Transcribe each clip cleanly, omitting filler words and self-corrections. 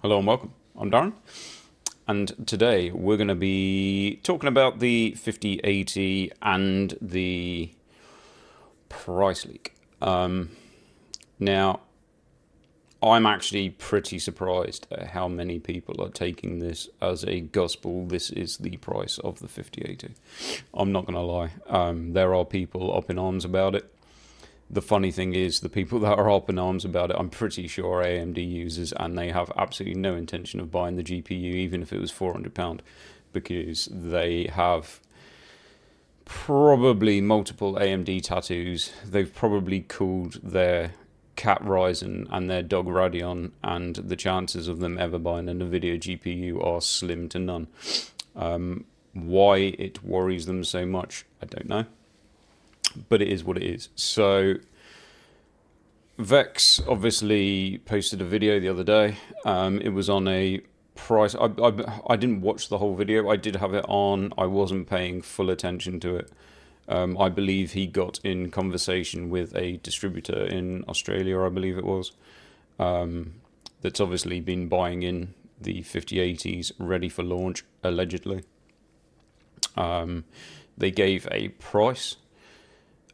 Hello and welcome. I'm Darren, and today we're going to be talking about the 5080 and the price leak. Now, I'm actually pretty surprised at how many people are taking this as a gospel. This is the price of the 5080. I'm not going to lie. There are people up in arms about it. The funny thing is, the people that are up in arms about it, I'm pretty sure AMD users, and they have absolutely no intention of buying the GPU, even if it was £400, because they have probably multiple AMD tattoos. They've probably called their cat Ryzen and their dog Radeon, and the chances of them ever buying a NVIDIA GPU are slim to none. Why it worries them so much, I don't know. But it is what it is. So Vex obviously posted a video the other day. It was on a price. I didn't watch the whole video. I did have it on. I wasn't paying full attention to it. I believe he got in conversation with a distributor in Australia, I believe it was, that's obviously been buying in the 5080s ready for launch, allegedly. They gave a price,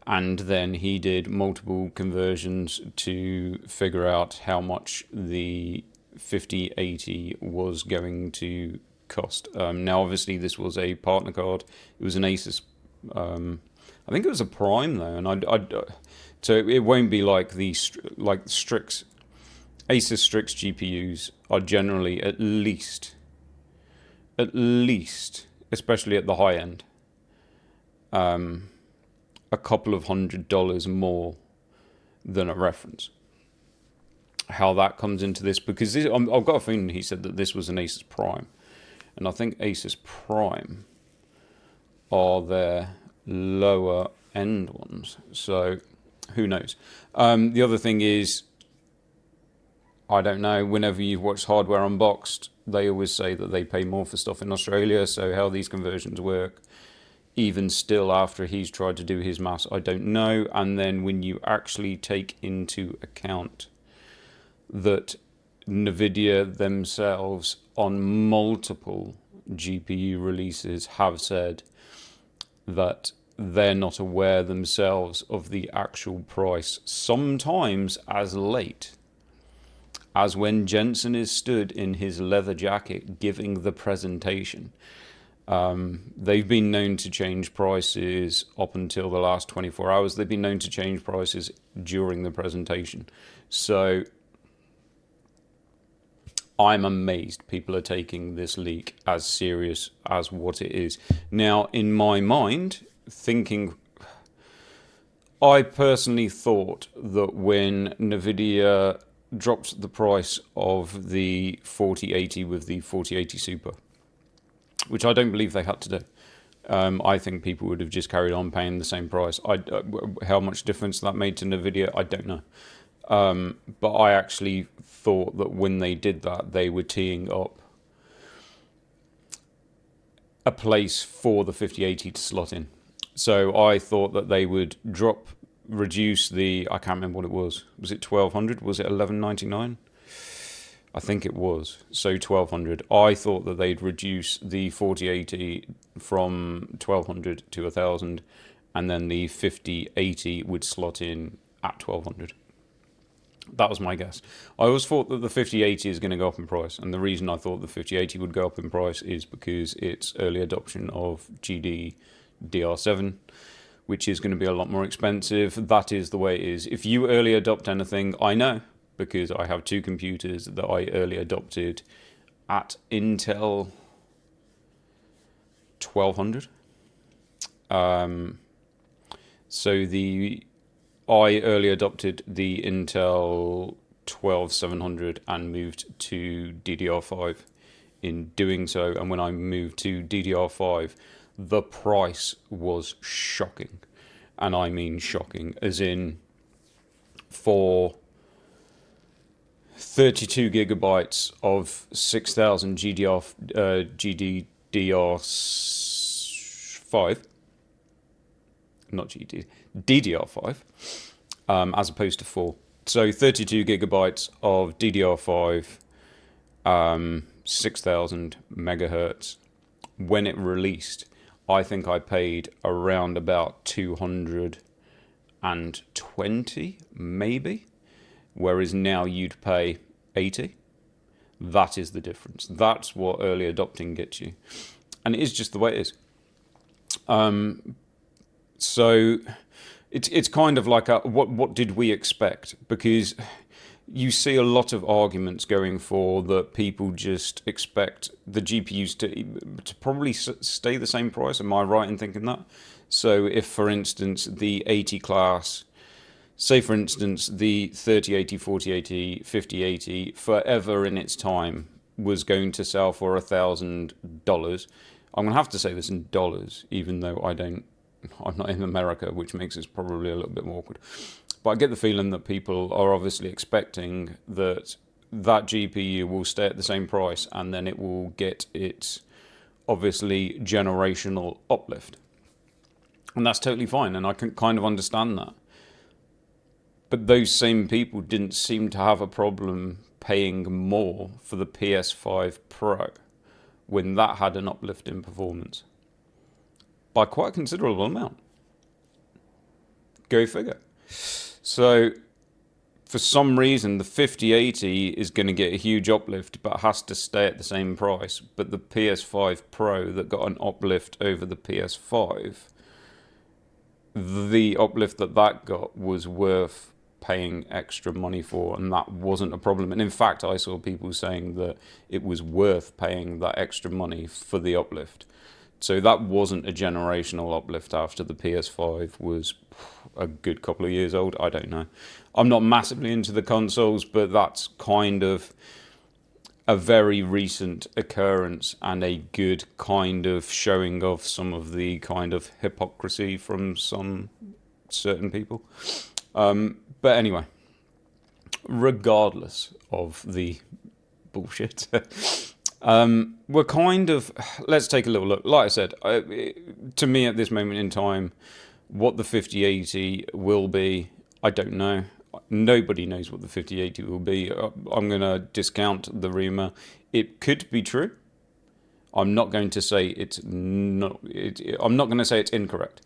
and then he did multiple conversions to figure out how much the 5080 was going to cost. Now, obviously, this was a partner card. It was an Asus. I think it was a Prime though, and so it won't be like the Strix. Asus Strix GPUs are generally at least, especially at the high end, a couple of $100 more than a reference. How that comes into this, because I've got a feeling he said that this was an Asus Prime, and I think Asus Prime are their lower end ones. So who knows? The other thing is, I don't know, whenever you've watched Hardware Unboxed, they always say that they pay more for stuff in Australia. So how these conversions work, even still after he's tried to do his maths, I don't know. And then when you actually take into account that NVIDIA themselves on multiple GPU releases have said that they're not aware themselves of the actual price, sometimes as late as when Jensen is stood in his leather jacket giving the presentation. They've been known to change prices up until the last 24 hours. They've been known to change prices during the presentation. So I'm amazed people are taking this leak as serious as what it is. Now, in my mind, I personally thought that when NVIDIA dropped the price of the 4080 with the 4080 Super, which I don't believe they had to do. I think people would have just carried on paying the same price. How much difference that made to NVIDIA, I don't know. But I actually thought that when they did that, they were teeing up a place for the 5080 to slot in. So I thought that they would reduce the, I can't remember what it was. Was it 1200? Was it 1199? I think it was. So 1200. I thought that they'd reduce the 4080 from 1200 to 1000, and then the 5080 would slot in at 1200. That was my guess. I always thought that the 5080 is going to go up in price, and the reason I thought the 5080 would go up in price is because it's early adoption of GDDR7, which is going to be a lot more expensive. That is the way it is. If you early adopt anything, I know, because I have two computers that I early adopted at Intel 1200. I early adopted the Intel 12700 and moved to DDR5 in doing so. And when I moved to DDR5, the price was shocking. And I mean shocking, as in for 32 gigabytes of 6000 GDDR5, not DDR5, as opposed to 4. So 32 gigabytes of DDR5 6,000 megahertz. When it released, I think I paid around about 220, maybe, whereas now you'd pay 80. That is the difference. That's what early adopting gets you, and it is just the way it is. So it's kind of like what did we expect? Because you see a lot of arguments going for that people just expect the GPUs to probably stay the same price. Am I right in thinking that? So if, for instance, the 80 class, say for instance, the 3080, 4080, 5080, forever in its time was going to sell for $1,000. I'm going to have to say this in dollars, even though I'm not in America, which makes it probably a little bit more awkward. But I get the feeling that people are obviously expecting that GPU will stay at the same price, and then it will get its obviously generational uplift. And that's totally fine, and I can kind of understand that. But those same people didn't seem to have a problem paying more for the PS5 Pro when that had an uplift in performance by quite a considerable amount. Go figure. So for some reason, the 5080 is going to get a huge uplift, but has to stay at the same price. But the PS5 Pro that got an uplift over the PS5, the uplift that got was worth paying extra money for, and that wasn't a problem. And in fact, I saw people saying that it was worth paying that extra money for the uplift. So that wasn't a generational uplift after the PS5 was a good couple of years old. I don't know. I'm not massively into the consoles, but that's kind of a very recent occurrence and a good kind of showing of some of the kind of hypocrisy from some certain people. But anyway, regardless of the bullshit, we're kind of, let's take a little look. Like I said, to me at this moment in time, what the 5080 will be, I don't know. Nobody knows what the 5080 will be. I'm going to discount the rumor. It could be true. I'm not going to say it's not. I'm not going to say it's incorrect.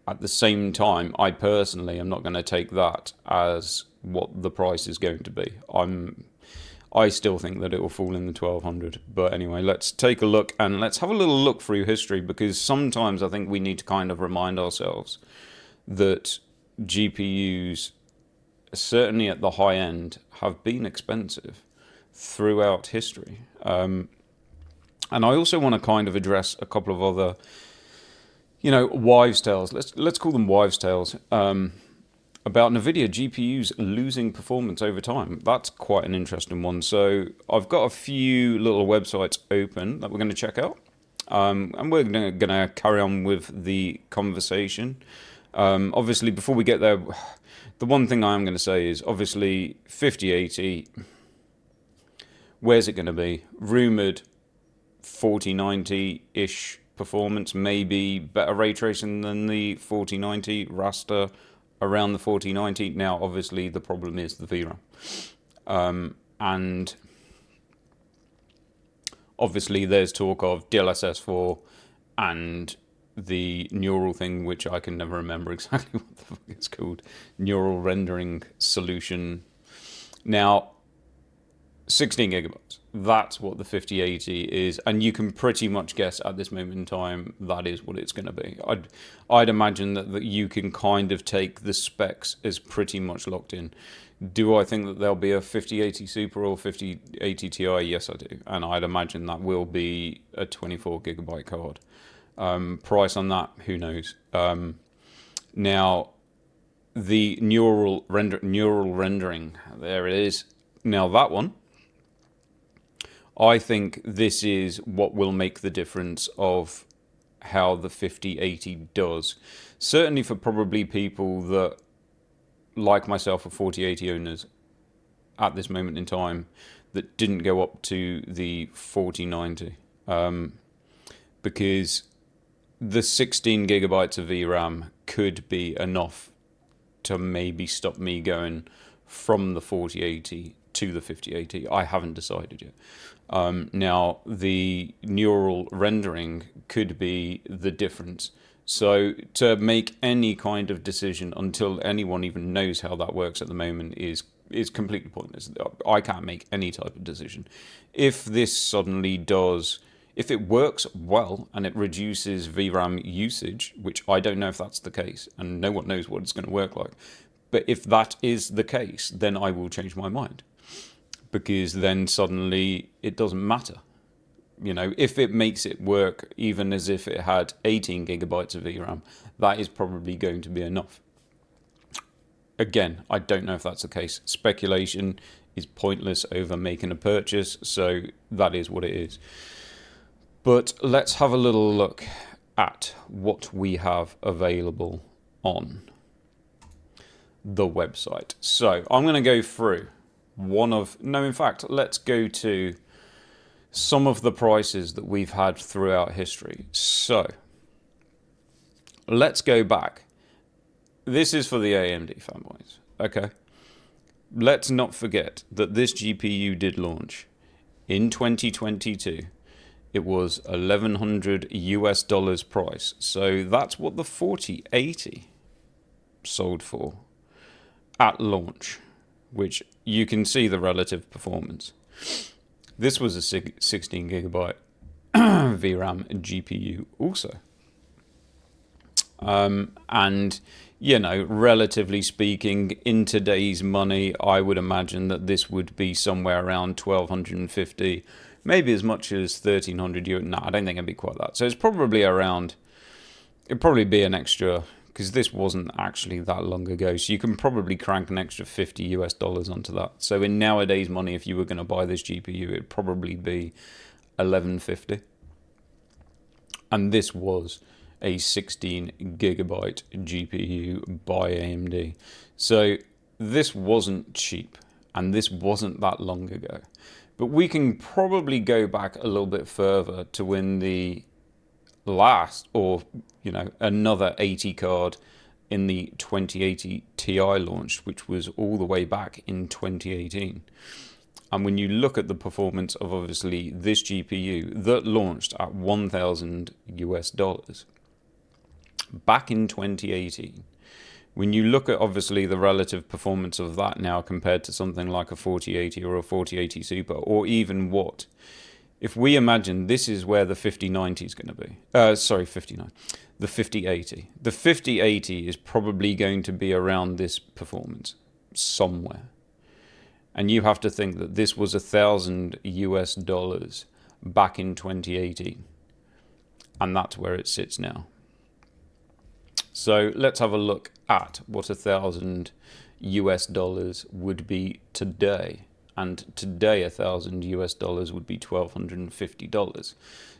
At the same time, I personally am not going to take that as what the price is going to be. I still think that it will fall in the 1200. But anyway, let's take a look and let's have a little look through history, because sometimes I think we need to kind of remind ourselves that GPUs, certainly at the high end, have been expensive throughout history. And I also want to kind of address a couple of other, wives' tales. Let's call them wives' tales. About NVIDIA GPUs losing performance over time. That's quite an interesting one. So I've got a few little websites open that we're going to check out. And we're going to carry on with the conversation. Obviously, before we get there, the one thing I am going to say is, obviously, 5080, where's it going to be? Rumoured 4090-ish performance, maybe better ray tracing than the 4090, raster around the 4090. Now, obviously, the problem is the VRAM. And obviously, there's talk of DLSS 4 and the neural thing, which I can never remember exactly what the fuck it's called. Neural rendering solution. Now, 16 gigabytes. That's what the 5080 is, and you can pretty much guess at this moment in time that is what it's going to be. I'd imagine that you can kind of take the specs as pretty much locked in. Do I think that there'll be a 5080 Super or 5080 Ti? Yes, I do, and I'd imagine that will be a 24 gigabyte card. Price on that, who knows? Now, the neural rendering, there it is. Now that one, I think this is what will make the difference of how the 5080 does. Certainly for probably people that, like myself, are 4080 owners at this moment in time that didn't go up to the 4090. Because the 16 gigabytes of VRAM could be enough to maybe stop me going from the 4080 to the 5080. I haven't decided yet. Now, the neural rendering could be the difference. So to make any kind of decision until anyone even knows how that works at the moment is completely pointless. I can't make any type of decision. If this suddenly does, if it works well and it reduces VRAM usage, which I don't know if that's the case, and no one knows what it's going to work like, but if that is the case, then I will change my mind, because then suddenly it doesn't matter. You know, if it makes it work even as if it had 18 gigabytes of VRAM, that is probably going to be enough. Again, I don't know if that's the case. Speculation is pointless over making a purchase, so that is what it is. But let's have a little look at what we have available on the website. So I'm going to go through let's go to some of the prices that we've had throughout history. So let's go back. This is for the AMD fanboys, okay? Let's not forget that this GPU did launch in 2022. It was $1,100 price. So that's what the 4080 sold for at launch, which you can see the relative performance. This was a 16 gigabyte VRAM GPU also. And, you know, relatively speaking, in today's money, I would imagine that this would be somewhere around 1,250, maybe as much as 1,300 euros. No, I don't think it'd be quite that. So it's probably around, it'd probably be an extra, because this wasn't actually that long ago. So you can probably crank an extra $50 onto that. So in nowadays money, if you were going to buy this GPU, it'd probably be 1,150. And this was a 16 gigabyte GPU by AMD. So this wasn't cheap, and this wasn't that long ago. But we can probably go back a little bit further to when the last, or you know, another 80 card in the 2080 Ti launched, which was all the way back in 2018. And when you look at the performance of obviously this GPU that launched at $1,000 back in 2018, when you look at obviously the relative performance of that now compared to something like a 4080 or a 4080 Super, or even what, if we imagine this is where the 5090 is going to be, the 5080. The 5080 is probably going to be around this performance somewhere. And you have to think that this was $1,000 back in 2018. And that's where it sits now. So let's have a look at what $1,000 would be today. And today $1,000 would be $1,250.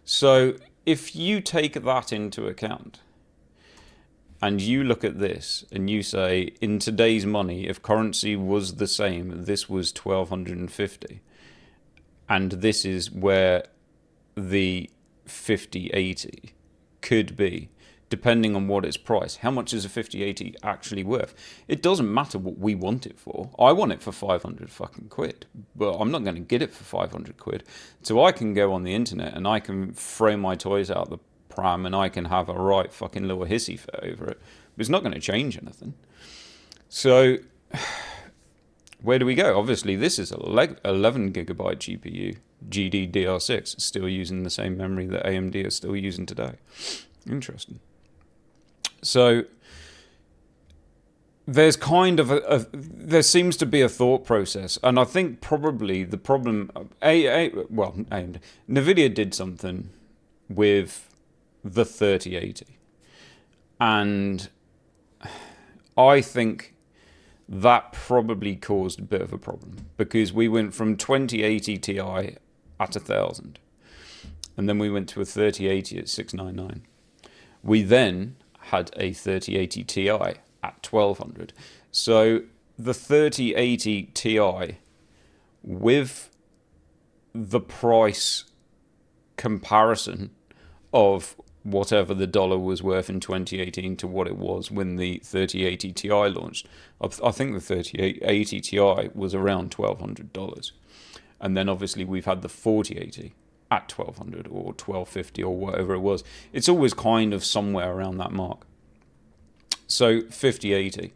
So if you take that into account, and you look at this and you say, in today's money, if currency was the same, this was 1,250. And this is where the 5080 could be, depending on what its price. How much is a 5080 actually worth? It doesn't matter what we want it for. I want it for 500 fucking quid, but I'm not going to get it for 500 quid. So I can go on the internet and I can throw my toys out the pram and I can have a right fucking little hissy fit over it. But it's not going to change anything. So where do we go? Obviously, this is a 11 gigabyte GPU, GDDR6, still using the same memory that AMD is still using today. Interesting. So there's kind of there seems to be a thought process, and I think probably the problem, NVIDIA did something with the 3080, and I think that probably caused a bit of a problem, because we went from 2080 Ti at 1,000, and then we went to a 3080 at 699. We then had a 3080 Ti at 1,200. So the 3080 Ti, with the price comparison of whatever the dollar was worth in 2018 to what it was when the 3080 Ti launched. I think the 3080 Ti was around $1,200. And then obviously we've had the 4080 at $1,200 or $1,250 or whatever it was. It's always kind of somewhere around that mark. So 5080,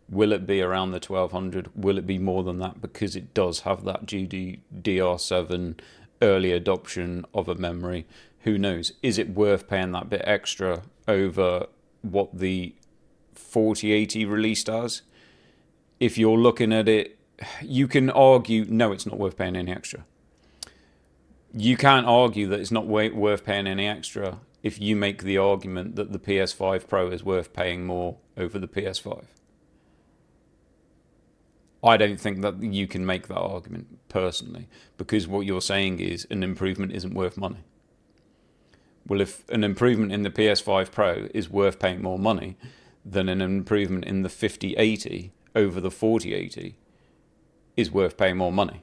will it be around the 1,200? Will it be more than that because it does have that GDDR7 early adoption of a memory? Who knows? Is it worth paying that bit extra over what the 4080 released as? If you're looking at it, you can argue, no, it's not worth paying any extra. You can't argue that it's not worth paying any extra if you make the argument that the PS5 Pro is worth paying more over the PS5. I don't think that you can make that argument personally, because what you're saying is an improvement isn't worth money. Well, if an improvement in the PS5 Pro is worth paying more money, then an improvement in the 5080 over the 4080 is worth paying more money.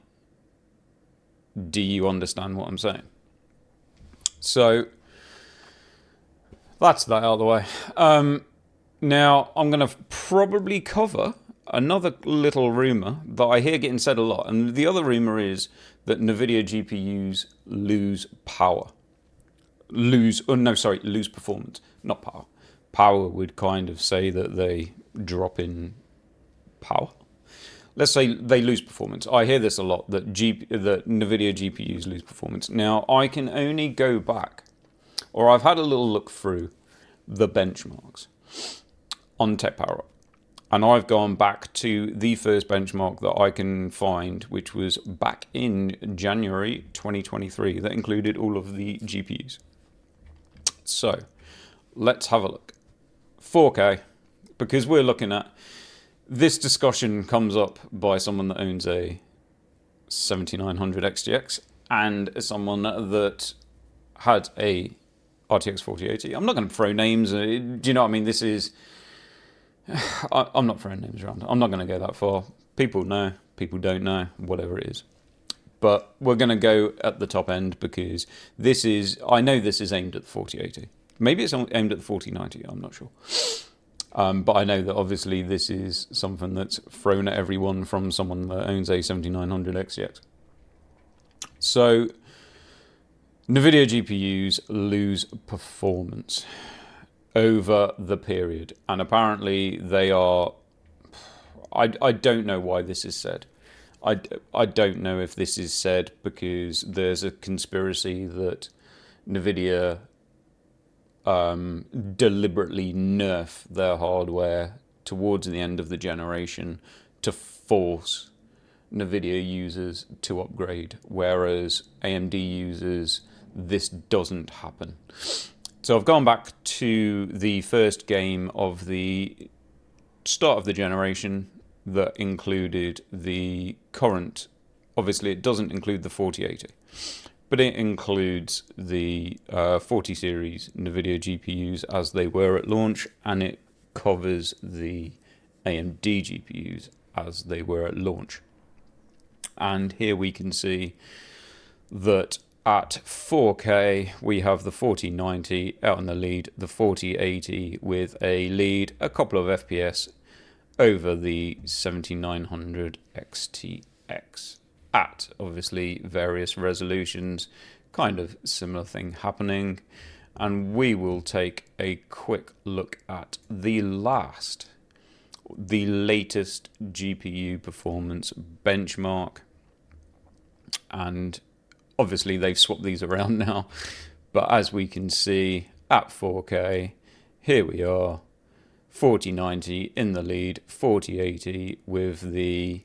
Do you understand what I'm saying? So that's that out of the way. Now I'm going to probably cover another little rumor that I hear getting said a lot, and the other rumor is that NVIDIA GPUs lose power. Lose performance, not power. Power would kind of say that they drop in power. Let's say they lose performance. I hear this a lot, that NVIDIA GPUs lose performance. Now, I can only go back, or I've had a little look through the benchmarks on TechPowerUp, and I've gone back to the first benchmark that I can find, which was back in January 2023, that included all of the GPUs. So, let's have a look. 4K, because we're looking at, this discussion comes up by someone that owns a 7900 XTX and someone that had a RTX 4080. I'm not going to throw names. Do you know what I mean? This is... I'm not throwing names around. I'm not going to go that far. People know, people don't know, whatever it is. But we're going to go at the top end because this is... I know this is aimed at the 4080. Maybe it's aimed at the 4090. I'm not sure. But I know that obviously this is something that's thrown at everyone from someone that owns a 7900 XTX. So, NVIDIA GPUs lose performance over the period. And apparently they are... I don't know why this is said. I don't know if this is said because there's a conspiracy that NVIDIA... deliberately nerf their hardware towards the end of the generation to force NVIDIA users to upgrade, whereas AMD users, this doesn't happen. So I've gone back to the first game of the start of the generation that included the current, obviously it doesn't include the 4080. But it includes the 40 series NVIDIA GPUs as they were at launch, and it covers the AMD GPUs as they were at launch. And here we can see that at 4K we have the 4090 out in the lead, the 4080 with a lead, a couple of FPS over the 7900 XTX. At obviously various resolutions, kind of similar thing happening. And we will take a quick look at the latest GPU performance benchmark. And obviously they've swapped these around now, but as we can see at 4K, here we are, 4090 in the lead, 4080 with the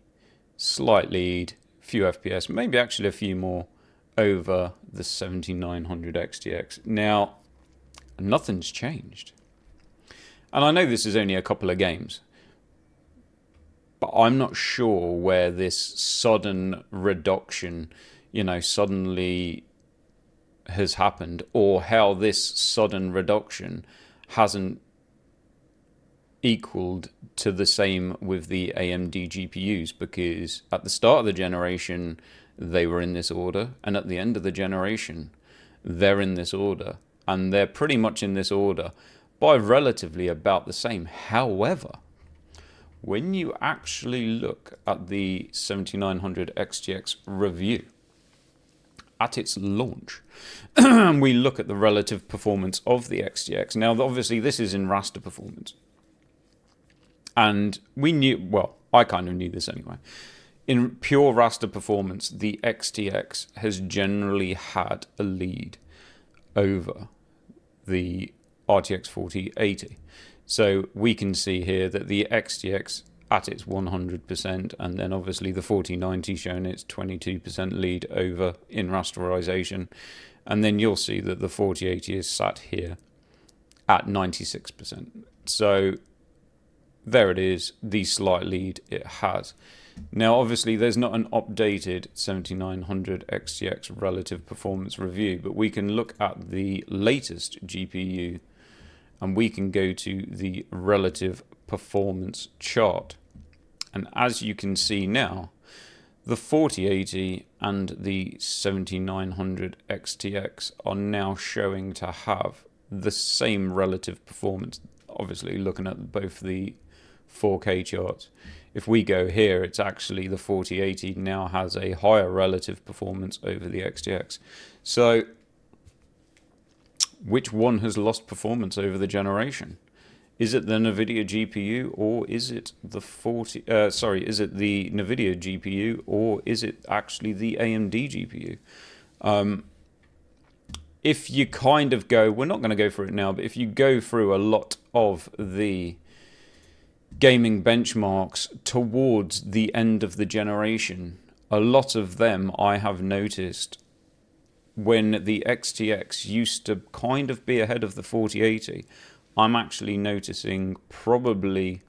slight lead, few FPS, maybe actually a few more over the 7900 XTX. Now, nothing's changed. And I know this is only a couple of games, but I'm not sure where this sudden reduction, suddenly has happened, or how this sudden reduction hasn't equaled to the same with the AMD GPUs, because at the start of the generation they were in this order, and at the end of the generation they're in this order, and they're pretty much in this order by relatively about the same. However, when you actually look at the 7900 XTX review at its launch, and we look at the relative performance of the XTX. Now, obviously, this is in raster performance. And we knew, well, I kind of knew this anyway. In pure raster performance, the XTX has generally had a lead over the RTX 4080. So we can see here that the XTX at its 100%, and then obviously the 4090 shown its 22% lead over in rasterization. And then you'll see that the 4080 is sat here at 96%. So there it is, the slight lead it has. Now, obviously, there's not an updated 7900 XTX relative performance review, but we can look at the latest GPU and we can go to the relative performance chart. And as you can see now, the 4080 and the 7900 XTX are now showing to have the same relative performance. Obviously, looking at both the 4K charts. If we go here, it's actually the 4080 now has a higher relative performance over the XTX. So, which one has lost performance over the generation? Is it the NVIDIA GPU, or is it the is it the NVIDIA GPU, or is it actually the AMD GPU? If you kind of go, we're not going to go through it now, but if you go through a lot of the gaming benchmarks towards the end of the generation, a lot of them I have noticed when the XTX used to kind of be ahead of the 4080, I'm actually noticing probably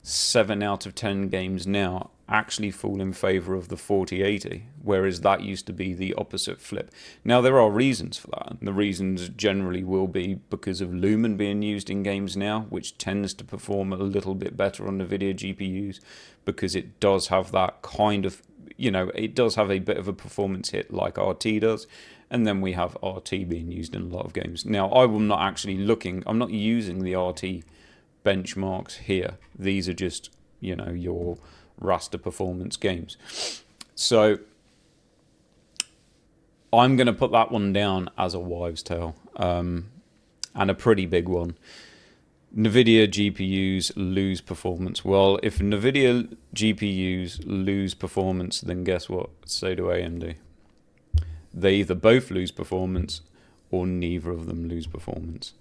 7 out of 10 games now actually fall in favor of the 4080, whereas that used to be the opposite flip. Now, there are reasons for that. The reasons generally will be because of Lumen being used in games now, which tends to perform a little bit better on NVIDIA GPUs because it does have that kind of, it does have a bit of a performance hit like RT does. And then we have RT being used in a lot of games. Now, I'm not using the RT benchmarks here. These are just, your raster performance games. So I'm going to put that one down as a wives' tale, and a pretty big one. NVIDIA GPUs lose performance. Well, if NVIDIA GPUs lose performance, then guess what? So do AMD. They either both lose performance or neither of them lose performance.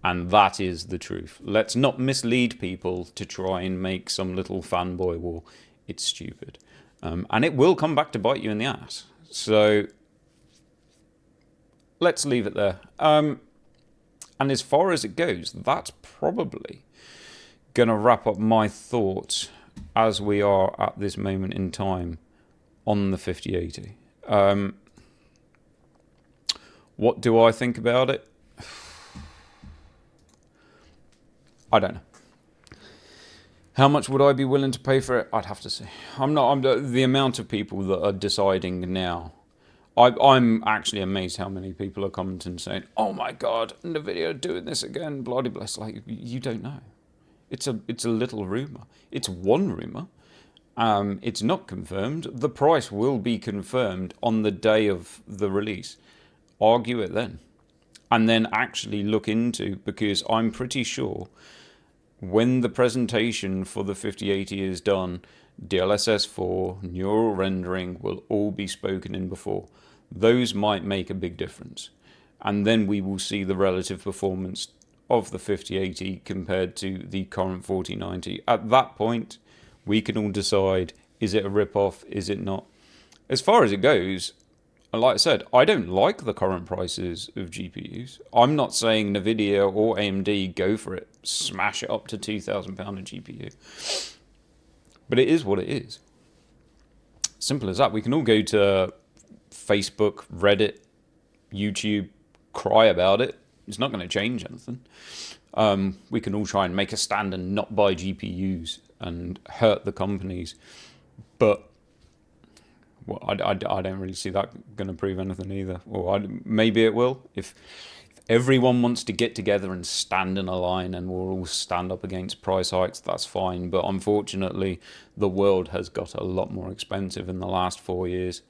And that is the truth. Let's not mislead people to try and make some little fanboy war. It's stupid. And it will come back to bite you in the ass. So let's leave it there. And as far as it goes, that's probably going to wrap up my thoughts as we are at this moment in time on the 5080. What do I think about it? I don't know. How much would I be willing to pay for it? I'd have to see. The amount of people that are deciding now. I'm actually amazed how many people are commenting saying, "Oh my God, NVIDIA are doing this again." Bloody bless. Like, you don't know. It's a little rumor. It's one rumor. It's not confirmed. The price will be confirmed on the day of the release. Argue it then, and then actually look into, because I'm pretty sure when the presentation for the 5080 is done, DLSS 4, neural rendering will all be spoken in before. Those might make a big difference, and then we will see the relative performance of the 5080 compared to the current 4090. At that point, we can all decide, is it a rip-off, is it not? As far as it goes, like I said, I don't like the current prices of GPUs. I'm not saying NVIDIA or AMD go for it, smash it up to £2,000 a GPU. But it is what it is. Simple as that. We can all go to Facebook, Reddit, YouTube, cry about it. It's not going to change anything. We can all try and make a stand and not buy GPUs and hurt the companies. But I don't really see that going to prove anything either. Or maybe it will. If everyone wants to get together and stand in a line and we'll all stand up against price hikes. That's fine. But unfortunately, the world has got a lot more expensive in the last 4 years.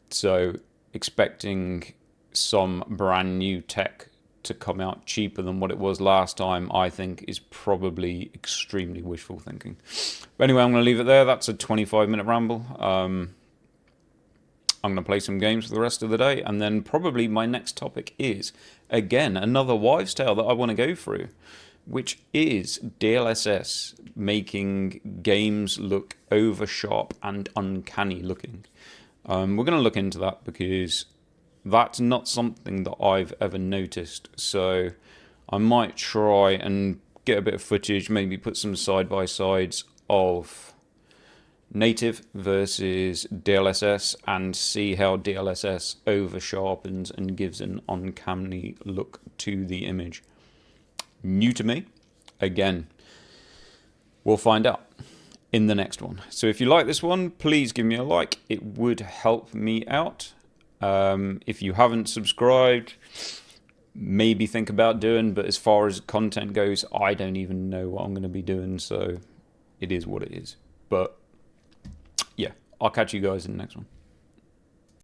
So expecting some brand new tech to come out cheaper than what it was last time, I think is probably extremely wishful thinking. But anyway, I'm going to leave it there. That's a 25-minute ramble. I'm going to play some games for the rest of the day, and then probably my next topic is, again, another wives' tale that I want to go through, which is DLSS making games look over sharp and uncanny looking. We're going to look into that because that's not something that I've ever noticed. So I might try and get a bit of footage, maybe put some side-by-sides of native versus DLSS and see how DLSS over sharpens and gives an uncanny look to the image. New to me. Again, we'll find out in the next one. So if you like this one, please give me a like. It would help me out. If you haven't subscribed, maybe think about doing, but as far as content goes, I don't even know what I'm going to be doing, so it is what it is. But yeah, I'll catch you guys in the next one.